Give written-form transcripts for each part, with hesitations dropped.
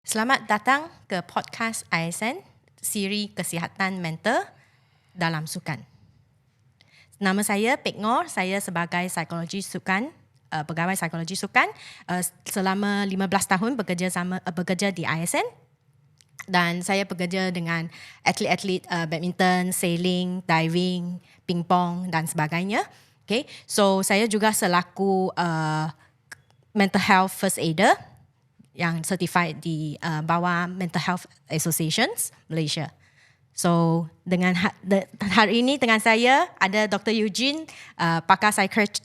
Selamat datang ke podcast ISN, siri kesihatan mental dalam sukan. Nama saya Pek Ngor, saya sebagai pegawai psikologi sukan selama 15 tahun bekerja di ISN, dan saya bekerja dengan atlet-atlet badminton, sailing, diving, pingpong dan sebagainya. Okay, so saya juga selaku mental health first aider yang certified di bawah Mental Health Associations Malaysia. So dengan hari ini dengan saya ada Dr. Eugene, pakar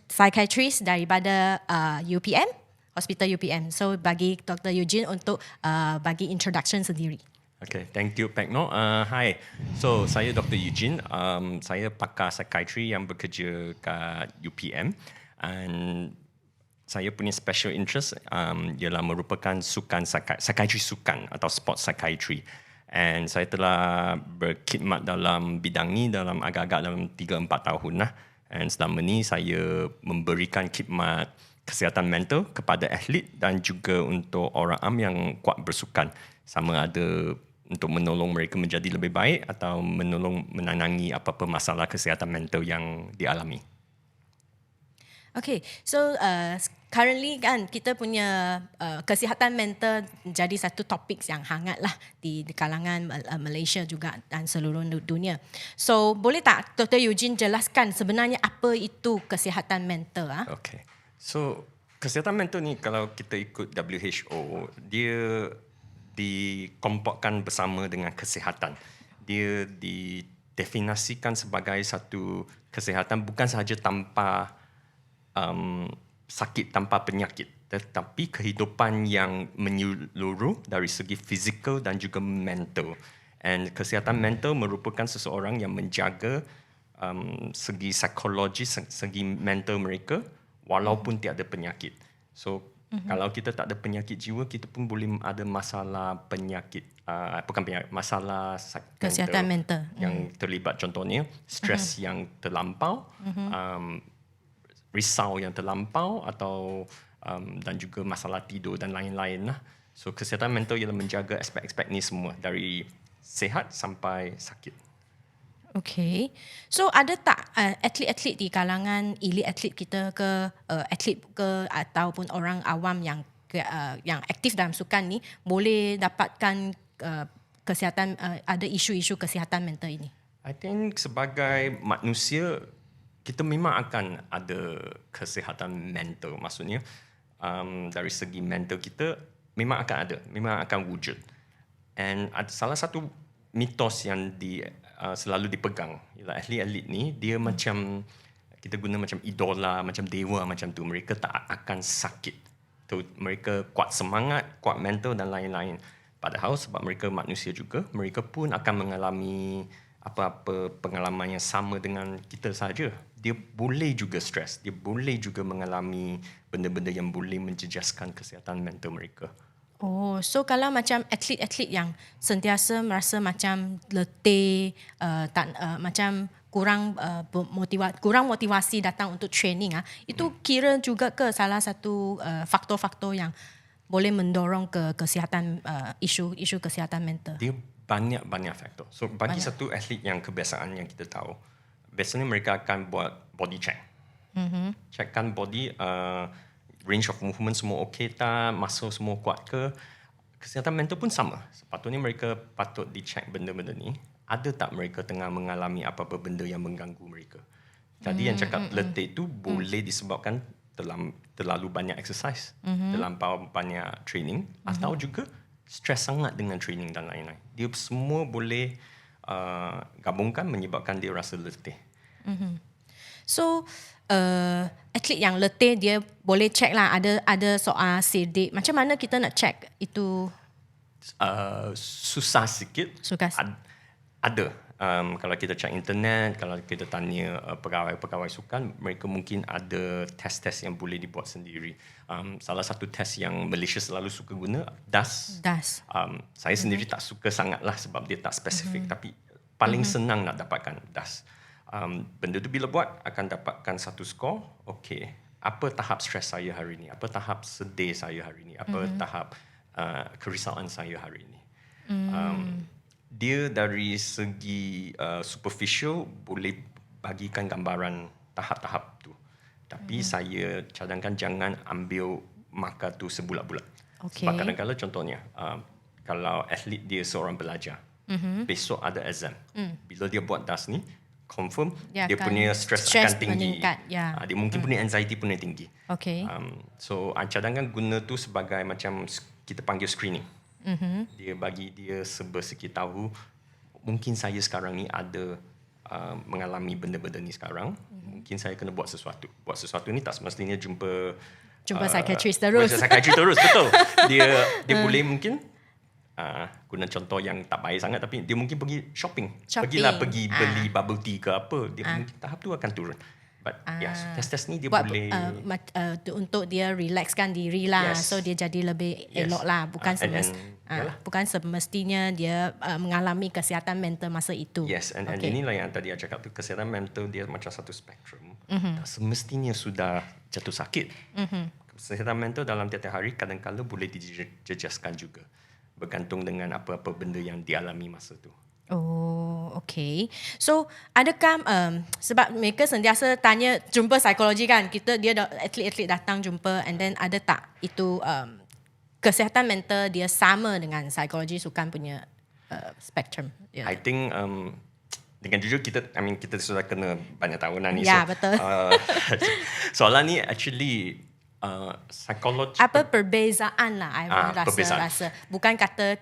psychiatrist daripada UPM, Hospital UPM. So bagi Dr. Eugene untuk bagi introduction sendiri. Okay, thank you, Pek Ngor. Hi, so saya Dr. Eugene. Saya pakar psikiatri yang bekerja kat UPM, and saya punya special interest ialah merupakan psikiatri sukan atau sport psychiatry. And saya telah berkhidmat dalam bidang ni dalam agak-agak dalam 3-4 tahun lah. And selama ni saya memberikan khidmat kesihatan mental kepada atlet dan juga untuk orang am yang kuat bersukan. Sama ada untuk menolong mereka menjadi lebih baik atau menolong menangangi apa-apa masalah kesihatan mental yang dialami. Okay, so currently kan kita punya kesihatan mental jadi satu topik yang hangat lah di kalangan Malaysia juga dan seluruh dunia. So boleh tak Dr. Eugene jelaskan sebenarnya apa itu kesihatan mental? Okay, so kesihatan mental ni kalau kita ikut WHO, dia dikompokkan bersama dengan kesihatan. Dia didefinisikan sebagai satu kesihatan bukan sahaja tanpa sakit, tanpa penyakit, tetapi kehidupan yang menyeluruh dari segi fizikal dan juga mental. And kesihatan mental merupakan seseorang yang menjaga segi psikologi, segi mental mereka walaupun tiada penyakit. So kalau kita tak ada penyakit jiwa, kita pun boleh ada masalah penyakit, masalah kesihatan mental yang terlibat, contohnya stres yang terlampau, risau yang terlampau atau dan juga masalah tidur dan lain-lain lah. So kesihatan mental ialah menjaga aspek-aspek ni semua dari sihat sampai sakit. Okay, so ada tak atlet-atlet di kalangan elite atlet kita ke atlet ke ataupun orang awam yang aktif dalam sukan ni boleh dapatkan kesihatan, ada isu-isu kesihatan mental ini? I think sebagai manusia kita memang akan ada kesihatan mental, maksudnya dari segi mental kita memang akan ada, memang akan wujud. And salah satu mitos yang selalu dipegang ialah atlet-atlet ni dia macam kita guna macam idola, macam dewa macam tu, mereka tak akan sakit. Mereka kuat semangat, kuat mental dan lain-lain. Padahal sebab mereka manusia juga, mereka pun akan mengalami apa-apa pengalaman yang sama dengan kita sahaja. Dia boleh juga stres, dia boleh juga mengalami benda-benda yang boleh menjejaskan kesihatan mental mereka. Oh, so kalau macam atlet-atlet yang sentiasa merasa macam letih, macam kurang motivasi datang untuk training, itu kira juga ke salah satu faktor-faktor yang boleh mendorong ke kesihatan, isu kesihatan mental? Dia banyak faktor. So bagi satu atlet yang kebiasaan yang kita tahu, biasanya mereka akan buat body check. Checkkan body, range of movement semua okey tak, muscle semua kuat ke. Kesihatan mental pun sama. Sepatutnya mereka patut dicek benda-benda ni. Ada tak mereka tengah mengalami apa-apa benda yang mengganggu mereka. Tadi yang cakap letih tu boleh disebabkan terlalu banyak exercise, terlampau banyak training, atau juga stres sangat dengan training dan lain-lain. Dia semua boleh gabungkan menyebabkan dia rasa letih. So atlet yang letih dia boleh check lah, ada soal sedik. Macam mana kita nak check itu? Susah sikit. Ada. Kalau kita check internet, kalau kita tanya pegawai-pegawai sukan, mereka mungkin ada test-test yang boleh dibuat sendiri. Salah satu test yang Malaysia selalu suka guna, DAS. Saya sendiri tak suka sangat lah sebab dia tak spesifik, tapi paling senang nak dapatkan DAS. Benda tu bila buat akan dapatkan satu skor. Okey, apa tahap stres saya hari ni, apa tahap sedih saya hari ni, apa tahap kerisauan saya hari ini. Dia dari segi superficial boleh bagikan gambaran tahap-tahap tu. Tapi saya cadangkan jangan ambil markah tu sebulat-bulat. Okay. Sebab kadang-kadang contohnya, kalau atlet dia seorang pelajar, besok ada exam. Bila dia buat DAS ni, confirm dia punya stress akan tinggi. Meningkat, Dia mungkin punya anxiety pun tinggi. Okay. So cadangkan guna tu sebagai macam kita panggil screening. Dia bagi dia sedikit tahu mungkin saya sekarang ni ada mengalami benda-benda ni sekarang. Mungkin saya kena buat sesuatu. Buat sesuatu ni tak semestinya jumpa psychiatrist terus. Psychiatrist terus, betul. Dia boleh mungkin guna contoh yang tak baik sangat, tapi dia mungkin pergi shopping. Pergi beli bubble tea ke apa. Dia mungkin tahap tu akan turun. But yes, tes ni dia buat, boleh untuk dia relaxkan diri lah. Yes. So dia jadi lebih elok lah. Bukan semestinya dia mengalami kesihatan mental masa itu. Yes, and inilah yang tadi saya cakap tu, kesihatan mental dia macam satu spektrum. Tak semestinya sudah jatuh sakit. Kesihatan mental dalam tiap-tiap hari kadang-kadang boleh dijejaskan juga, bergantung dengan apa-apa benda yang dialami masa tu. Oh, okay. So, adakah sebab mereka sentiasa tanya jumpa psikologi kan? Dia atlet-atlet datang jumpa, and then ada tak itu kesihatan mental dia sama dengan psikologi sukan punya spektrum? I think dengan jujur kita sudah kena banyak tahunan ni. Ya, betul. Soalan ni actually psikologi. Apa perbezaan lah, rasa. Bukan kata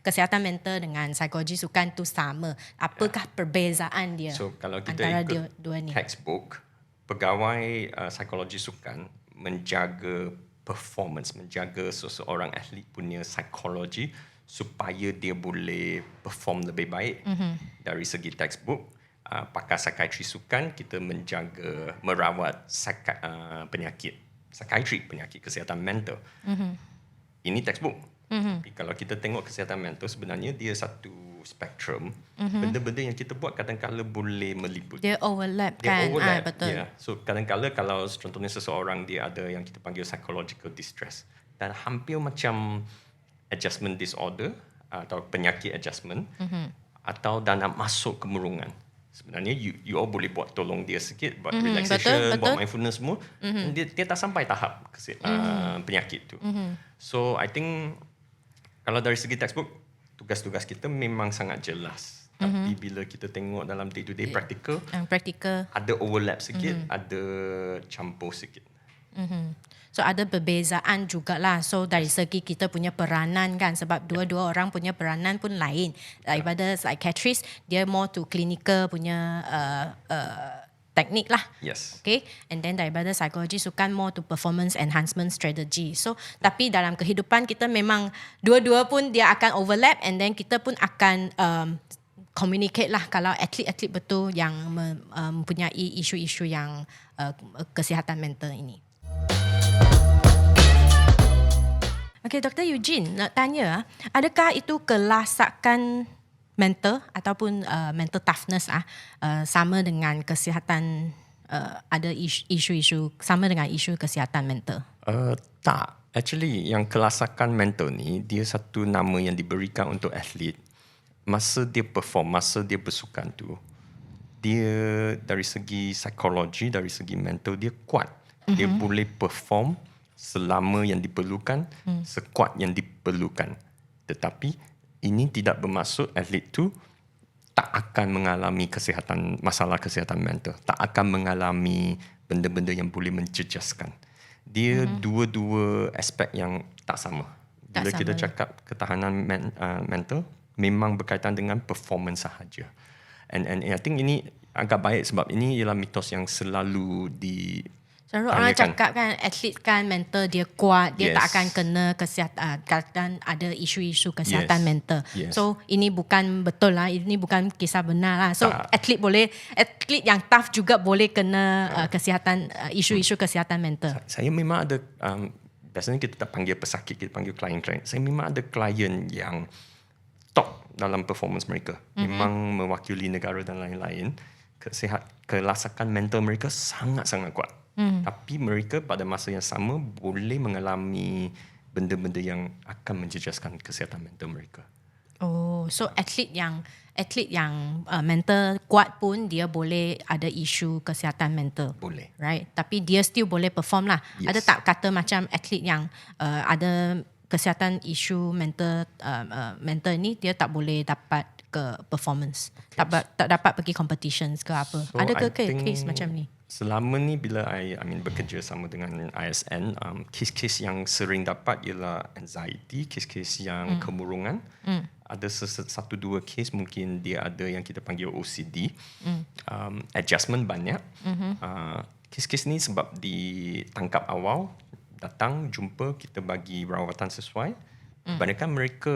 kesihatan mental dengan psikologi sukan tu sama. Apakah perbezaan dia? So kalau kita antara ikut dua ni? Textbook, pegawai psikologi sukan menjaga performance, menjaga seseorang atlet punya psikologi supaya dia boleh perform lebih baik. Dari segi textbook, pakar psikiatri sukan kita menjaga, merawat penyakit kesihatan mental. Ini textbook. Tapi kalau kita tengok kesihatan mental, sebenarnya dia satu spektrum. Benda-benda yang kita buat kadang-kadang boleh meliput. Dia overlap kan? Betul. Yeah. So kadang-kadang kalau contohnya seseorang dia ada yang kita panggil psychological distress, dan hampir macam adjustment disorder atau penyakit adjustment, atau dah nak masuk kemurungan. Sebenarnya you all boleh buat tolong dia sikit, buat relaxation, buat mindfulness semua. Dia tak sampai tahap penyakit tu. So I think kalau dari segi textbook, tugas-tugas kita memang sangat jelas. Tapi bila kita tengok dalam day-to-day practical, ada overlap sikit, ada campur sikit. So ada perbezaan jugalah. So dari segi kita punya peranan kan, sebab dua-dua orang punya peranan pun lain. Daripada psychiatrist, dia more to clinical punya teknik lah. Yes. Okay. And then daripada psikologi sukan more to performance enhancement strategy. So tapi dalam kehidupan kita memang dua-dua pun dia akan overlap, and then kita pun akan communicate lah kalau atlet-atlet betul yang mempunyai isu-isu yang kesihatan mental ini. Okay, Dr. Eugene nak tanya, adakah itu kelasakan mental ataupun mental toughness sama dengan kesihatan, ada isu-isu sama dengan isu kesihatan mental? Tak. Actually, yang kelasakan mental ni, dia satu nama yang diberikan untuk atlet. Masa dia perform, masa dia bersukan tu, dia dari segi psikologi, dari segi mental, dia kuat. Dia boleh perform selama yang diperlukan, sekuat yang diperlukan. Tetapi ini tidak bermaksud atlet tu tak akan mengalami masalah kesihatan mental, tak akan mengalami benda-benda yang boleh menjejaskan. Dia dua-dua aspek yang tak sama. Bila kita cakap ketahanan mental, memang berkaitan dengan performance sahaja. And I think ini agak baik sebab ini ialah mitos yang selalu selalu orang cakap kan, atlet kan mental dia kuat, dia tak akan kena kesihatan, ada isu-isu kesihatan mental. So ini bukan betul lah, ini bukan kisah benar lah. So atlet yang tough juga boleh kena kesihatan, isu-isu kesihatan mental. Saya memang ada, biasanya kita tak panggil pesakit, kita panggil klien-klien. Saya memang ada klien yang top dalam performance mereka. Memang mewakili negara dan lain-lain. Kelasakan mental mereka sangat-sangat kuat. Tapi mereka pada masa yang sama boleh mengalami benda-benda yang akan menjejaskan kesihatan mental mereka. Oh, so atlet yang mental kuat pun dia boleh ada isu kesihatan mental. Boleh. Right? Tapi dia still boleh perform lah. Yes. Ada tak kata macam atlet yang ada kesihatan isu mental ni dia tak boleh dapat ke performance. Tak dapat pergi competitions ke apa. So, Ada I ke think case macam ni? Selama ni bila I bekerja sama dengan ISN, kes-kes yang sering dapat ialah anxiety, kes-kes yang kemurungan. Ada satu dua kes mungkin dia ada yang kita panggil OCD. Adjustment banyak. Kes-kes ni sebab ditangkap awal, datang jumpa, kita bagi rawatan sesuai. Kebanyakan mereka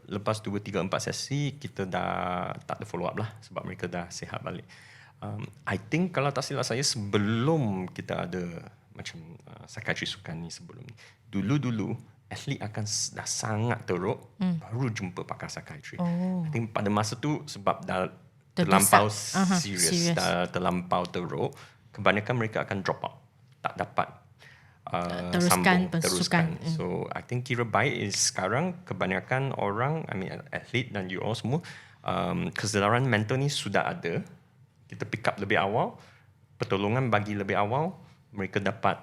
lepas 2, 3, 4 sesi kita dah tak ada follow up lah sebab mereka dah sihat balik. I think kalau tak silap saya sebelum kita ada macam psychiatry sukan ni sebelum ni, dulu-dulu atlet akan dah sangat teruk baru jumpa pakar psychiatry. I think pada masa tu sebab dah terlampau serius, dah terlampau teruk, kebanyakan mereka akan drop out, tak dapat teruskan. So I think kira baik is sekarang kebanyakan orang, atlet dan you all semua, kesedaran mental ni sudah ada. Kita pick up lebih awal, pertolongan bagi lebih awal, mereka dapat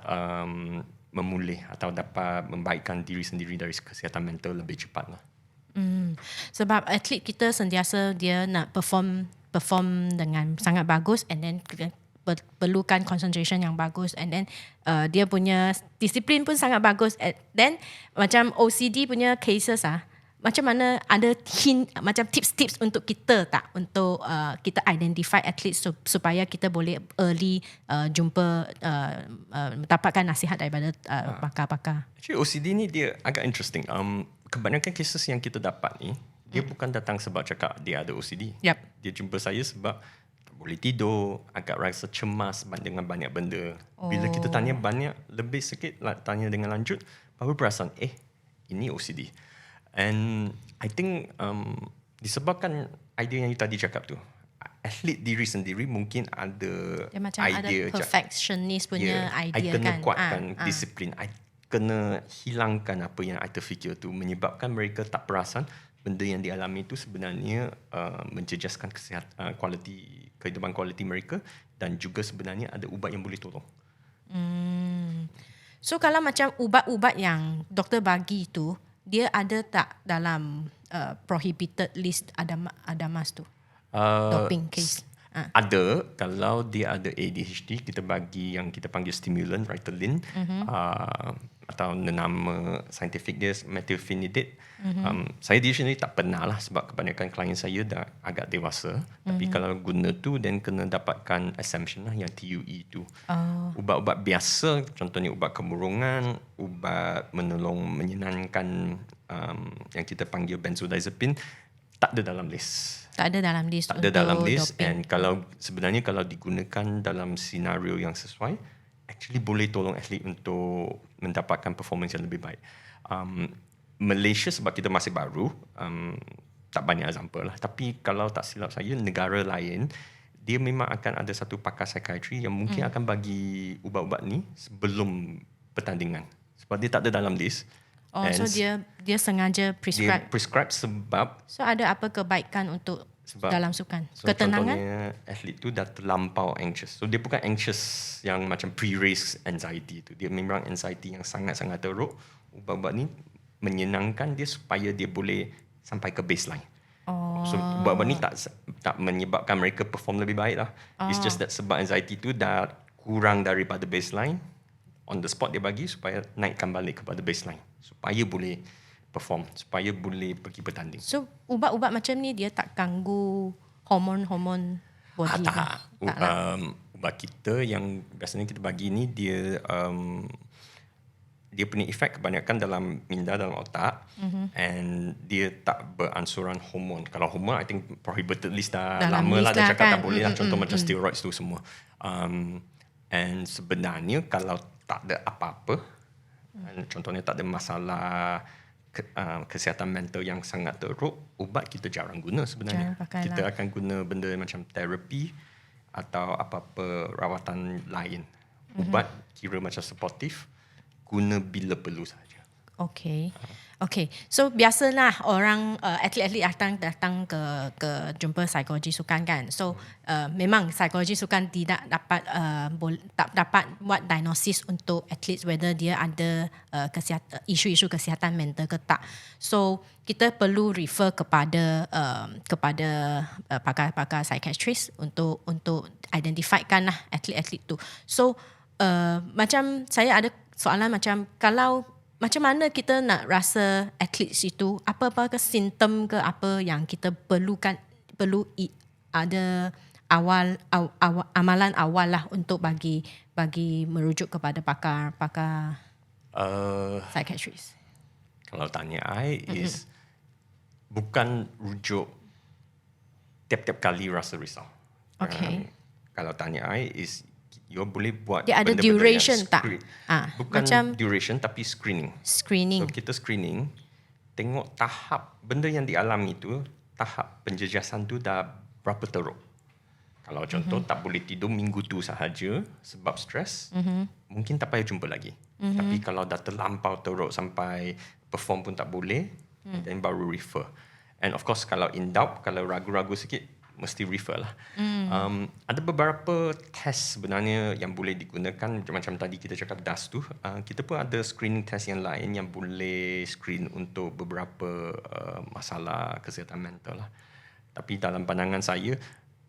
memulih atau dapat membaikkan diri sendiri dari kesihatan mental lebih cepat lah. Sebab atlet kita sentiasa dia nak perform dengan sangat bagus, and then perlukan concentration yang bagus, and then dia punya disiplin pun sangat bagus. Then macam OCD punya cases macam mana, ada hint macam tips-tips untuk kita tak, untuk kita identify atlet supaya kita boleh early jumpa dapatkan nasihat daripada pakar-pakar. Actually OCD ni dia agak interesting. Kebanyakan cases yang kita dapat ni dia bukan datang sebab cakap dia ada OCD. Dia jumpa saya sebab tak boleh tidur, agak rasa cemas dengan banyak benda. Bila kita tanya banyak, lebih sikit tanya dengan lanjut, baru perasan ini OCD. And I think disebabkan idea yang you tadi cakap tu, atlet diri sendiri mungkin ada dia macam idea, ada perfectionist punya idea I kena kan. kuatkan disiplin, I kena hilangkan apa yang I terfikir tu, menyebabkan mereka tak perasan benda yang dialami itu sebenarnya menjejaskan kesihatan, kehidupan kualiti mereka, dan juga sebenarnya ada ubat yang boleh tolong. So kalau macam ubat-ubat yang doktor bagi tu, dia ada tak dalam prohibited list ADAMAS tu? Doping case. Ada. Kalau dia ada ADHD, kita bagi yang kita panggil stimulant, Ritalin, atau nama saintifik dia methylphenidate. Saya diri sendiri tak pernah lah sebab kebanyakan klien saya dah agak dewasa. Tapi kalau guna tu, then kena dapatkan exemption lah, yang TUE tu. Ubat-ubat biasa, contohnya ubat kemurungan, ubat menolong menyenangkan, yang kita panggil benzodiazepine, tak ada dalam list. Tak ada dalam list. Tak ada dalam list. Doping. And sebenarnya kalau digunakan dalam senario yang sesuai, actually boleh tolong atlet untuk mendapatkan performance yang lebih baik. Malaysia sebab kita masih baru, tak banyak example lah. Tapi kalau tak silap saya, negara lain dia memang akan ada satu pakar psikiatri yang mungkin akan bagi ubat-ubat ni sebelum pertandingan. Sebab dia tak ada dalam list. So dia sengaja prescribe. Dia prescribe sebab, so ada apa kebaikan untuk dalam sukan? So ketenangan? Contohnya atlet tu dah terlampau anxious. So dia bukan anxious yang macam pre-race anxiety tu. Dia memang anxiety yang sangat-sangat teruk. Ubat-ubat ni menyenangkan dia supaya dia boleh sampai ke baseline. So ubat-ubat ni tak menyebabkan mereka perform lebih baik lah. It's just that sebab anxiety tu dah kurang daripada baseline, on the spot dia bagi supaya naikkan balik kepada baseline, supaya boleh perform, supaya boleh pergi bertanding. So ubat-ubat macam ni dia tak ganggu hormon-hormon body? Tak. Ubat kita yang biasanya kita bagi ni, dia punya efek kebanyakan dalam minda, dalam otak, and dia tak beransuran hormon. Kalau hormon, I think prohibited list dah dalam lama lah, list dah lah cakap kan. tak boleh lah. Contoh macam steroids tu semua. And sebenarnya kalau tak ada apa-apa, contohnya tak ada masalah kesihatan mental yang sangat teruk, ubat kita jarang guna sebenarnya. Kita akan guna benda macam terapi atau apa-apa rawatan lain. Ubat kira macam supportive, guna bila perlu saja. Okay. So biasalah orang atlet-atlet datang ke jumpa psikologi sukan kan. So memang psikologi sukan tidak dapat tak dapat buat diagnosis untuk atlet whether dia ada isu-isu kesihatan mental ke tak. So kita perlu refer kepada pakar-pakar psychiatrist untuk identifykan lah atlet-atlet tu. So macam saya ada soalan macam kalau macam mana kita nak rasa atlet itu, apa-apa simptom ke apa yang kita perlu ada amalan awal lah untuk bagi merujuk kepada pakar psychiatrist. Kalau tanya I is bukan rujuk tiap-tiap kali rasa risau. Okay. Kalau tanya I is you boleh buat dia ada benda-benda duration tak? Bukan macam duration tapi screening. So kita screening, tengok tahap benda yang dialami tu, tahap penjejasan tu dah berapa teruk. Kalau contoh tak boleh tidur minggu tu sahaja sebab stres, mungkin tak payah jumpa lagi. Tapi kalau dah terlampau teruk sampai perform pun tak boleh, then baru refer. And of course kalau in doubt, kalau ragu-ragu sikit, mesti refer lah. Ada beberapa test sebenarnya yang boleh digunakan, macam tadi kita cakap DAS tu. Kita pun ada screening test yang lain yang boleh screen untuk beberapa masalah kesihatan mental lah. Tapi dalam pandangan saya,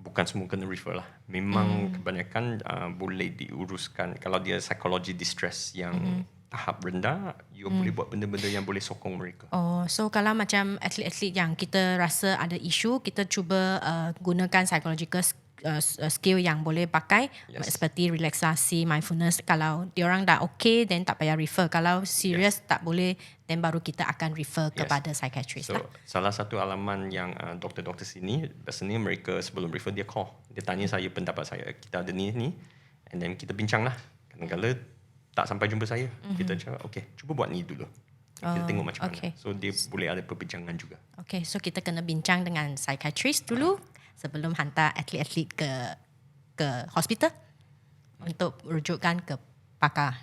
bukan semua kena refer lah. Memang kebanyakan boleh diuruskan. Kalau dia psychology distress yang tahap rendah, you boleh buat benda-benda yang boleh sokong mereka. So kalau macam atlet-atlet yang kita rasa ada isu, kita cuba gunakan psychological skill yang boleh pakai, seperti relaksasi, mindfulness. Kalau diorang dah okay, then tak payah refer. Kalau serius tak boleh, then baru kita akan refer kepada psychiatrist. So salah satu alaman yang doktor-doktor sini, biasanya mereka sebelum refer dia call. Dia tanya saya pendapat saya, kita ada ni, and then kita bincang lah. Kadang-kadang tak sampai jumpa saya, kita cakap okay, cuba buat ni dulu. Kita tengok macam mana. So dia boleh ada perbincangan juga. Okay, so kita kena bincang dengan psychiatrist dulu sebelum hantar atlet-atlet ke hospital untuk rujukkan ke pakar.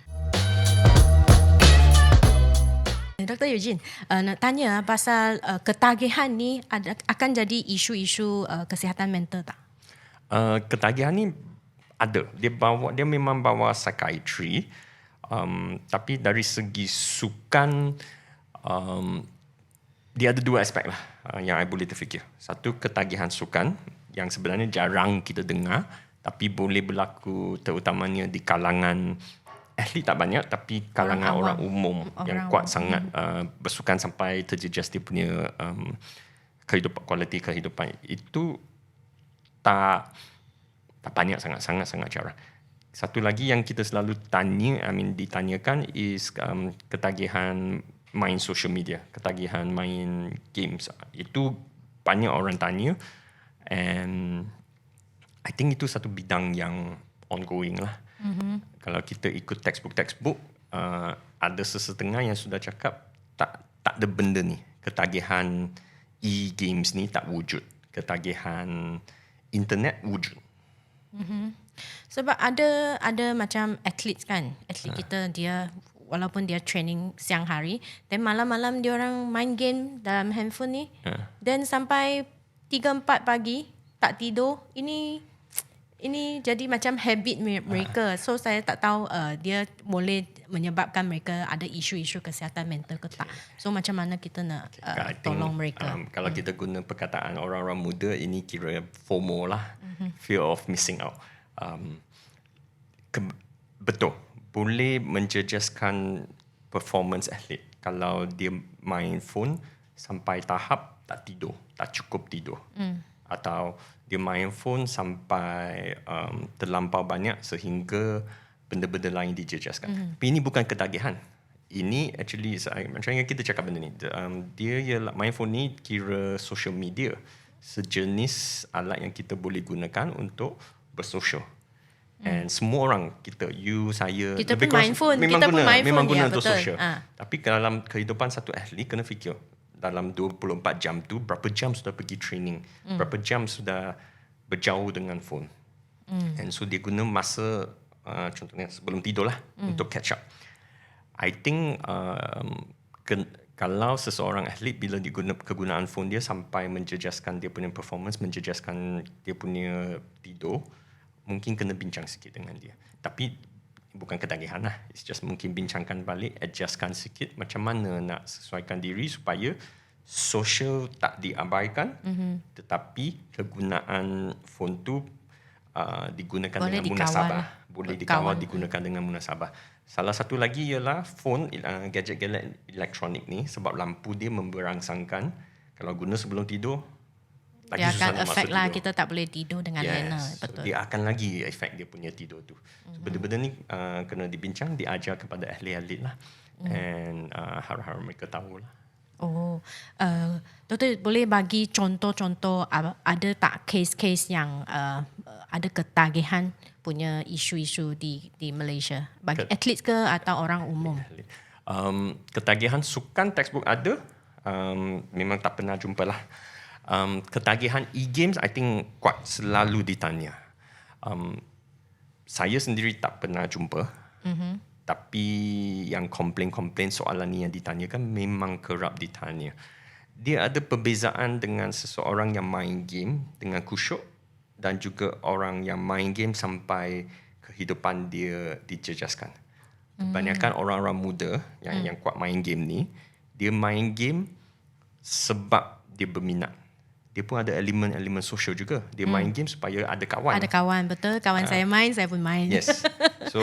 Dr. Eugene, nak tanya pasal ketagihan ni akan jadi isu-isu kesihatan mental tak? Ketagihan ni ada. Dia memang bawa psychiatry. Tapi dari segi sukan, dia ada dua aspek lah yang I boleh terfikir. Satu, ketagihan sukan yang sebenarnya jarang kita dengar, tapi boleh berlaku terutamanya di kalangan atlet tak banyak, tapi kalangan orang umum yang kuat sangat bersukan sampai terjejas dia punya kualiti kehidupan. Itu tak banyak, sangat jarang. Satu lagi yang kita selalu ditanyakan is ketagihan main social media, ketagihan main games. Itu banyak orang tanya, and I think itu satu bidang yang ongoing lah. Kalau kita ikut textbook, ada sesetengah yang sudah cakap tak ada benda ni. Ketagihan e-games ni tak wujud. Ketagihan internet wujud. Sebab ada macam atlet kan, atlet kita dia walaupun dia training siang hari, dan malam-malam dia orang main game dalam handphone ni, dan sampai 3-4 pagi tak tidur. Ini jadi macam habit mereka. So saya tak tahu dia boleh menyebabkan mereka ada isu-isu kesihatan mental ke tak. So macam mana kita nak tolong mereka? Kalau kita guna perkataan orang-orang muda, ini kira FOMO lah, fear of missing out. Betul, boleh menjejaskan performance atlet kalau dia main phone sampai tahap tak tidur, tak cukup tidur, atau dia main phone sampai terlampau banyak sehingga benda-benda lain dijejaskan. Tapi ini bukan ketagihan. Ini actually macam yang kita cakap benda ni, dia main phone ni kira social media, sejenis alat yang kita boleh gunakan untuk bersosial. And semua orang, saya, kita pun main phone, memang guna ya, untuk betul. sosial. Tapi dalam kehidupan satu atlet, kena fikir dalam 24 jam tu berapa jam sudah pergi training, berapa jam sudah berjauh dengan phone. And so dia guna masa contohnya sebelum tidur lah, untuk catch up. I think kalau seseorang atlet bila kegunaan phone dia sampai menjejaskan dia punya performance, menjejaskan dia punya tidur, mungkin kena bincang sikit dengan dia. Tapi bukan ketagihan lah. It's just mungkin bincangkan balik, adjustkan sikit macam mana nak sesuaikan diri supaya social tak diabaikan, tetapi kegunaan phone tu digunakan boleh dengan munasabah. Boleh dikawal, digunakan dengan munasabah. Salah satu lagi ialah phone, gadget-gadget elektronik ni, sebab lampu dia memberangsangkan. Kalau guna sebelum tidur, lagi dia susah akan nak masuk efek lah, tidur. kita tak boleh tidur dengan lena. So Betul. dia akan lagi efek dia punya tidur tu. So, benda-benda ni kena dibincang, diajar kepada ahli-ahli lah. And harap-harap mereka tahu lah. Doktor boleh bagi contoh-contoh, ada tak kes-kes yang ada ketagihan punya isu-isu di Malaysia bagi atlet ke atau orang umum? Ketagihan sukan textbook ada, memang tak pernah jumpa lah. Ketagihan e-games I think kuat, selalu ditanya. Saya sendiri tak pernah jumpa. Tapi yang komplain-komplain soalan ni yang ditanyakan memang kerap ditanya. Dia ada perbezaan dengan seseorang yang main game dengan khusyuk dan juga orang yang main game sampai kehidupan dia dijejaskan. Kebanyakan orang-orang muda yang kuat main game ni, dia main game sebab dia berminat. Dia pun ada elemen-elemen sosial juga. Dia main game supaya ada kawan. Ada kawan, betul. Kawan saya main, saya pun main. Yes. So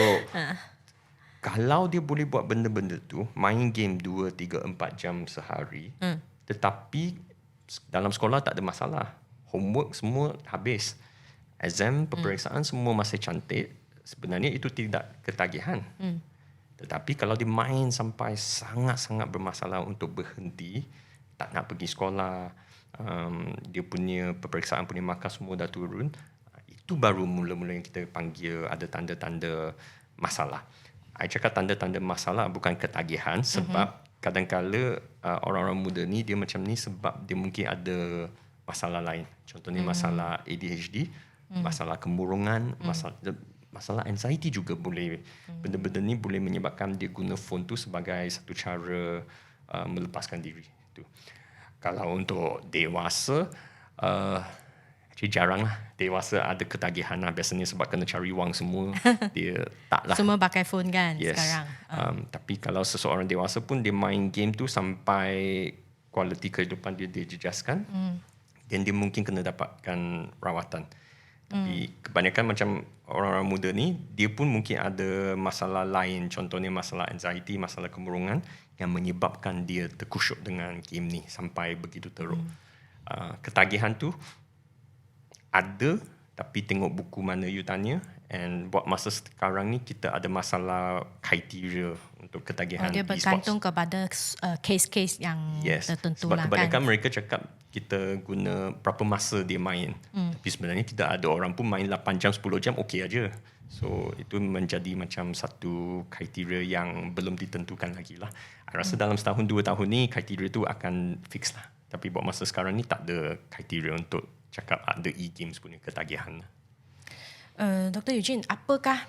kalau dia boleh buat benda-benda tu, main game 2, 3, 4 jam sehari, tetapi dalam sekolah tak ada masalah. Homework semua habis. Exam, peperiksaan semua masih cantik. Sebenarnya itu tidak ketagihan. Tetapi kalau dia main sampai sangat-sangat bermasalah untuk berhenti, tak nak pergi sekolah, dia punya peperiksaan punya markah semua dah turun, itu baru mula-mula yang kita panggil ada tanda-tanda masalah. I cakap tanda-tanda masalah bukan ketagihan, sebab kadang-kala orang-orang muda ni dia macam ni sebab dia mungkin ada masalah lain. Contohnya masalah ADHD, masalah kemurungan, masalah anxiety juga boleh. Benda-benda ni boleh menyebabkan dia guna phone tu sebagai satu cara melepaskan diri. Tu. Kalau untuk dewasa, jarang lah dewasa ada ketagihan lah. Biasanya sebab kena cari wang semua, dia tak lah. Semua pakai phone kan yes. sekarang. Tapi kalau seseorang dewasa pun dia main game tu sampai kualiti kehidupan dia dijejaskan, dan dia mungkin kena dapatkan rawatan. Tapi kebanyakan macam orang-orang muda ni, dia pun mungkin ada masalah lain. Contohnya masalah anxiety, masalah kemurungan yang menyebabkan dia terkusyuk dengan game ni sampai begitu teruk. Ketagihan tu ada, tapi tengok buku mana you tanya. And buat masa sekarang ni kita ada masalah kriteria untuk ketagihan dia bergantung kepada case-case yang tertentu sebab lah kebanyakan kan. mereka cakap kita guna berapa masa dia main. Tapi sebenarnya kita ada orang pun main 8 jam, 10 jam okey aja. So itu menjadi macam satu kriteria yang belum ditentukan lagi lah. I rasa dalam setahun 2 tahun ni kriteria tu akan fix lah. Tapi buat masa sekarang ni tak ada kriteria untuk cakap ada e-games punya ketagihan. Dr. Eugene, apakah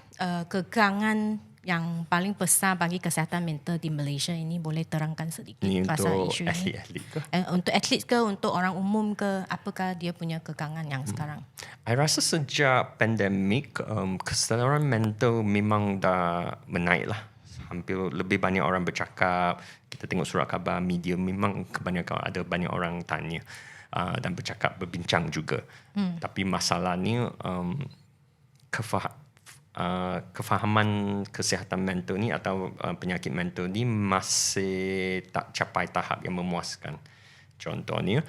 kekangan yang paling besar bagi kesihatan mental di Malaysia ini? Boleh terangkan sedikit Ini pasal untuk isu ini? atlet-atlet ke? Untuk atlet ke, untuk orang umum ke? Apakah dia punya kekangan yang sekarang? I rasa sejak pandemik, kesedaran mental memang dah menaik lah. Hampir lebih banyak orang bercakap. Kita tengok surat khabar, media memang kebanyakan ada banyak orang tanya dan bercakap, berbincang juga. Tapi masalahnya kefahaman kesihatan mental ni atau penyakit mental ni masih tak capai tahap yang memuaskan. Contohnya,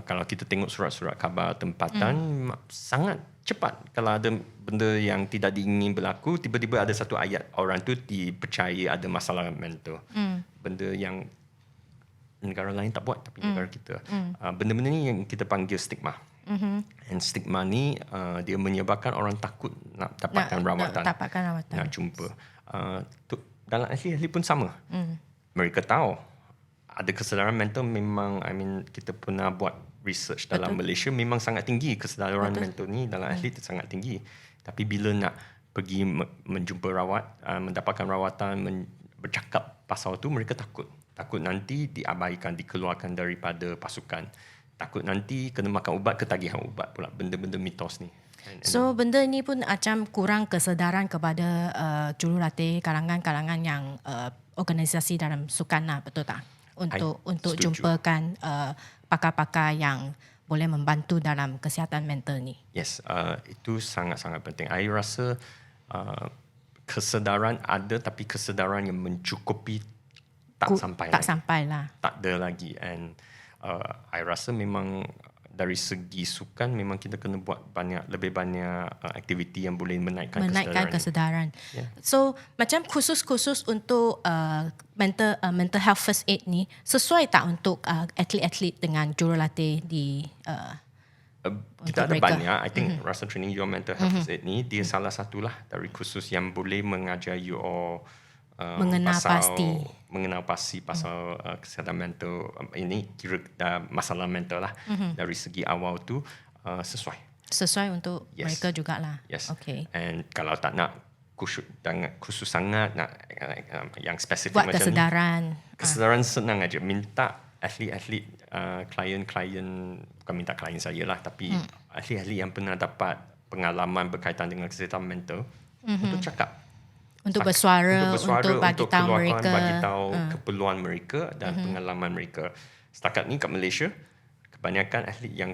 kalau kita tengok surat-surat khabar tempatan, sangat cepat. Kalau ada benda yang tidak diingin berlaku, tiba-tiba ada satu ayat orang tu dipercayai ada masalah mental. Benda yang negara lain tak buat, tapi negara kita. Benda-benda ni yang kita panggil stigma. And stigma ni dia menyebabkan orang takut nak dapatkan rawatan. Nak jumpa. Dalam ahli-ahli pun sama. Mereka tahu ada kesedaran mental memang, kita pernah buat research dalam Malaysia, memang sangat tinggi kesedaran mental ni dalam ahli sangat tinggi. Tapi bila nak pergi menjumpa rawat, mendapatkan rawatan, bercakap pasal tu, mereka takut. Takut nanti diabaikan, dikeluarkan daripada pasukan. Takut nanti kena makan ubat, ketagihan ubat pula. Benda-benda mitos ni. So benda ni pun macam kurang kesedaran kepada jurulatih kalangan-kalangan yang organisasi dalam sukan lah, betul tak? Untuk setuju. jumpakan pakar-pakar yang boleh membantu dalam kesihatan mental ni. Yes, itu sangat-sangat penting. I rasa kesedaran ada, tapi kesedaran yang mencukupi tak sampai lah. Tak ada lagi. And I rasa memang dari segi sukan memang kita kena buat lebih banyak aktiviti yang boleh menaikkan kesedaran. Yeah. So macam khusus untuk mental health first aid ni sesuai tak untuk atlet-atlet dengan jurulatih di kita ada mereka? banyak. I think rasa training your mental health first aid ni dia salah satulah dari khusus yang boleh mengajar you all mengenal pasti pasal kesihatan mental. Ini kira masalah mental lah. Dari segi awal tu sesuai untuk mereka jugalah. Yes. Okay. And kalau tak nak khusus sangat nak yang spesifik buat macam kesedaran senang aja. Minta atlet-atlet klien-klien, bukan minta klien saya lah, tapi atlet-atlet yang pernah dapat pengalaman berkaitan dengan kesihatan mental untuk cakap, untuk bersuara, untuk bagi tahu mereka, bagi tahu keperluan mereka dan pengalaman mereka. Setakat ni kat Malaysia, kebanyakan atlet yang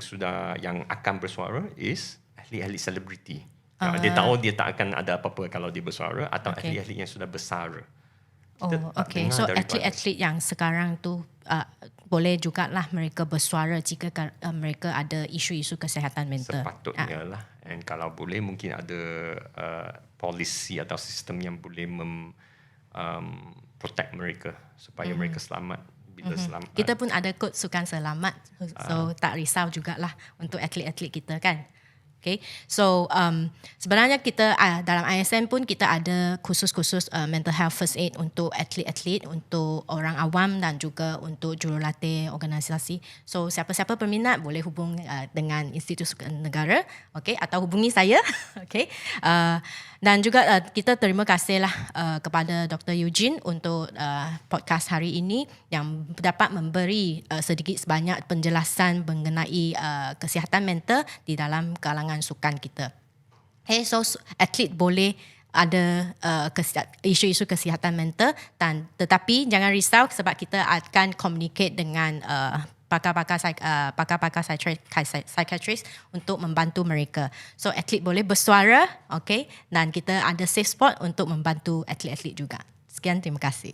akan bersuara is atlet-atlet selebriti. Dia tahu dia tak akan ada apa-apa kalau dia bersuara, atau atlet-atlet yang sudah bersara. Okay. So atlet-atlet yang sekarang tu boleh jugalah mereka bersuara jika mereka ada isu-isu kesihatan mental. Sepatutnya lah. And kalau boleh mungkin ada polisi atau sistem yang boleh protect mereka supaya mereka selamat. Bila selamat. Kita pun ada kod sukan selamat. So tak risau jugalah untuk atlet-atlet kita kan. Okay, so sebenarnya kita dalam ISN pun kita ada khusus-khusus mental health first aid untuk atlet-atlet, untuk orang awam dan juga untuk jurulatih organisasi. So siapa-siapa berminat boleh hubung dengan Institut Sukan Negara, okay, atau hubungi saya, okay. Dan juga kita terima kasihlah kepada Dr. Eugene untuk podcast hari ini yang dapat memberi sedikit sebanyak penjelasan mengenai kesihatan mental di dalam kalangan sukan kita. Okay, so atlet boleh ada isu-isu kesihatan mental, tetapi jangan risau sebab kita akan communicate dengan pakar-pakar psychiatrist untuk membantu mereka. So atlet boleh bersuara, okay, dan kita ada safe spot untuk membantu atlet-atlet juga. Sekian, terima kasih.